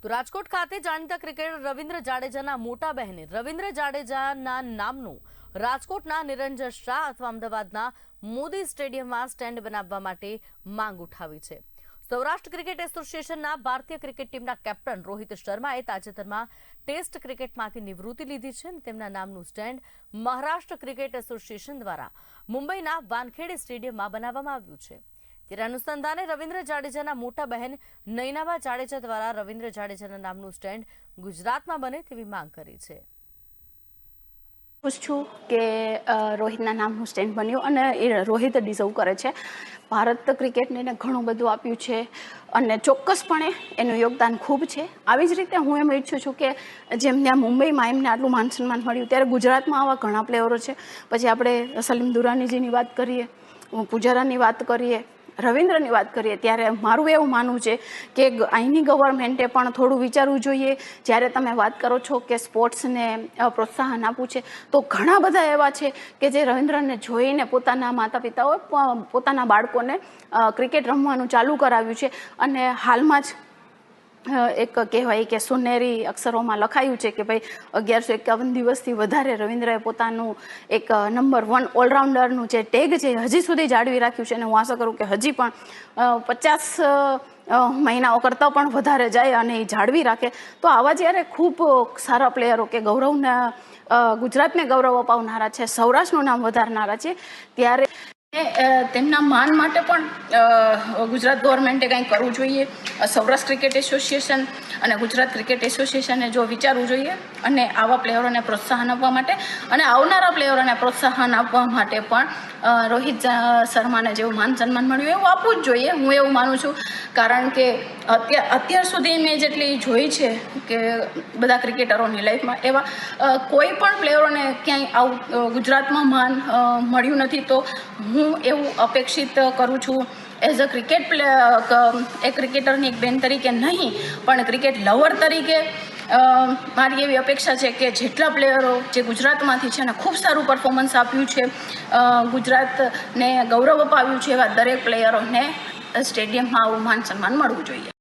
તો રાજકોટ ખાતે જાણીતા ક્રિકેટર રવિન્દ્ર જાડેજાના મોટા બહેને રવિન્દ્ર જાડેજાના નામનું રાજકોટના નિરંજન શાહ અથવા અમદાવાદના મોદી સ્ટેડિયમમાં સ્ટેન્ડ બનાવવા માટે માંગ ઉઠાવી છે। સૌરાષ્ટ્ર ક્રિકેટ એસોસિએશનના ભારતીય ક્રિકેટ ટીમના કેપ્ટન રોહિત શર્માએ તાજેતરમાં ટેસ્ટ ક્રિકેટમાંથી નિવૃત્તિ લીધી છે અને તેમના નામનું સ્ટેન્ડ મહારાષ્ટ્ર ક્રિકેટ એસોસિએશન દ્વારા મુંબઈના વાનખેડે સ્ટેડિયમમાં બનાવવામાં આવ્યું છે। ત્યારે અનુસંધાને રવિન્દ્ર જાડેજાના મોટા બહેન નયનાબા જાડેજા દ્વારા રવિન્દ્ર જાડેજાના નામનું સ્ટેન્ડ ગુજરાતમાં બને તેવી માંગ કરી છે। ખુશ છું કે રોહિતના નામનું સ્ટેન્ડ બન્યું અને એ રોહિત ડિઝર્વ કરે છે। ભારત ક્રિકેટને એને ઘણું બધું આપ્યું છે અને ચોક્કસપણે એનું યોગદાન ખૂબ છે। આવી જ રીતે હું એમ ઈચ્છું છું કે જેમ ત્યાં મુંબઈમાં એમને આટલું માન સન્માન મળ્યું ત્યારે ગુજરાતમાં આવા ઘણા પ્લેયરો છે। પછી આપણે સલીમ દુરાનીજીની વાત કરીએ, પૂજારાની વાત કરીએ, રવિન્દ્રની વાત કરીએ ત્યારે મારું એવું માનવું છે કે અહીંની ગવર્મેન્ટે પણ થોડું વિચારવું જોઈએ। જ્યારે તમે વાત કરો છો કે સ્પોર્ટ્સને પ્રોત્સાહન આપવું છે તો ઘણા બધા એવા છે કે જે રવિન્દ્રને જોઈને પોતાના માતા પિતાઓ પોતાના બાળકોને ક્રિકેટ રમવાનું ચાલુ કરાવ્યું છે અને હાલમાં જ એક કહેવાય કે સોનેરી અક્ષરોમાં લખાયું છે કે ભાઈ 1151 દિવસથી વધારે રવિન્દ્રએ પોતાનું એક નંબર 1 ઓલરાઉન્ડરનું જે ટેગ છે હજી સુધી જાળવી રાખ્યું છે અને હું આશા કરું કે હજી પણ 50 મહિનાઓ કરતાં પણ વધારે જાય અને એ જાળવી રાખે। તો આવા જ્યારે ખૂબ સારા પ્લેયરો કે ગૌરવના ગુજરાતને ગૌરવ અપાવનારા છે, સૌરાષ્ટ્રનું નામ વધારનારા છે, ત્યારે તેમના માન માટે પણ ગુજરાત ગવર્મેન્ટે કંઈ કરવું જોઈએ। સૌરાષ્ટ્ર ક્રિકેટ એસોસિએશન અને ગુજરાત ક્રિકેટ એસોસિએશને જો વિચારવું જોઈએ અને આવા પ્લેયરોને પ્રોત્સાહન આપવા માટે અને આવનારા પ્લેયરોને પ્રોત્સાહન આપવા માટે પણ રોહિત શર્માને જેવું માન સન્માન મળ્યું એવું આપવું જ જોઈએ, હું એવું માનું છું। કારણ કે અત્યાર સુધી મેં જેટલી જોઈ છે કે બધા ક્રિકેટરોની લાઈફમાં એવા કોઈ પણ પ્લેયરોને ક્યાંય આવું ગુજરાતમાં માન મળ્યું નથી। તો હું એવું અપેક્ષિત કરું છું એઝ અ ક્રિકેટ એક ક્રિકેટરની એક બેન તરીકે નહીં પણ ક્રિકેટ લવર તરીકે મારી એવી અપેક્ષા છે કે જેટલા પ્લેયરો જે ગુજરાતમાંથી છે અને ખૂબ સારું પરફોર્મન્સ આપ્યું છે, ગુજરાતને ગૌરવ અપાવ્યું છે, એવા દરેક પ્લેયરોને સ્ટેડિયમમાં આવું માન સન્માન મળવું જોઈએ।